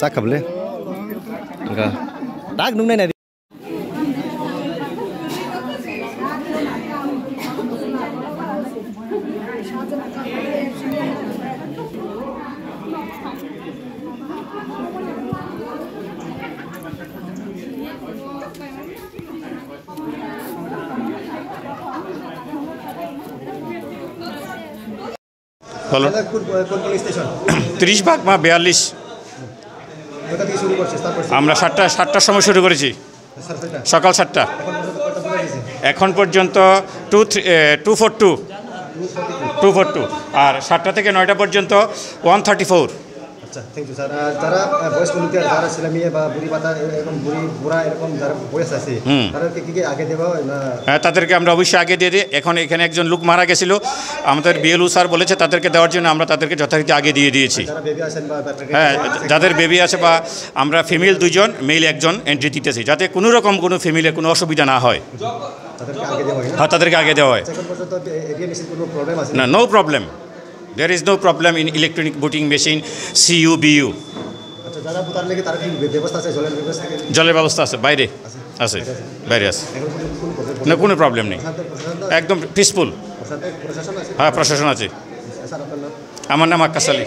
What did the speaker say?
sakable enggak tak nung nai hello 30 ভাগ মা 42 আমরা 7টার সময় শুরু করেছি সকাল 7টা এখন পর্যন্ত 242 আর 7টা থেকে 9টা পর্যন্ত 134 আচ্ছা থ্যাংক ইউ স্যার যারা বয়স্ক লোক যারা ছেলে মেয়ে বা বুড়ি পাতা এরকম বুড়া এরকম যারা বয়স আছে তাদেরকে কি আগে দেওয়া না হ্যাঁ তাদেরকে আমরা অবশ্যই আগে দিয়ে দিই এখন এখানে একজন লোক মারা গেছিল আমাদের বিএলও স্যার বলেছে তাদেরকে দেওয়ার জন্য আমরা তাদেরকে যথারীতি আগে দিয়ে দিয়েছি হ্যাঁ যাদের বেবি আছে বা আমরা ফিমেল 2 জন মেল 1 জন এন্ট্রি দিতেছি যাতে কোনো রকম কোনো ফ্যামিলির কোনো অসুবিধা না হয় তাদেরকে আগে দেওয়া হয় না no problem There is no problem in electronic voting machine CUBU. জলের ব্যবস্থা আছে বাইরে আছে না কোনো প্রবলেম নেই একদম পিসফুল হ্যাঁ প্রশাসন আছে আমার নাম আক্কাস আলী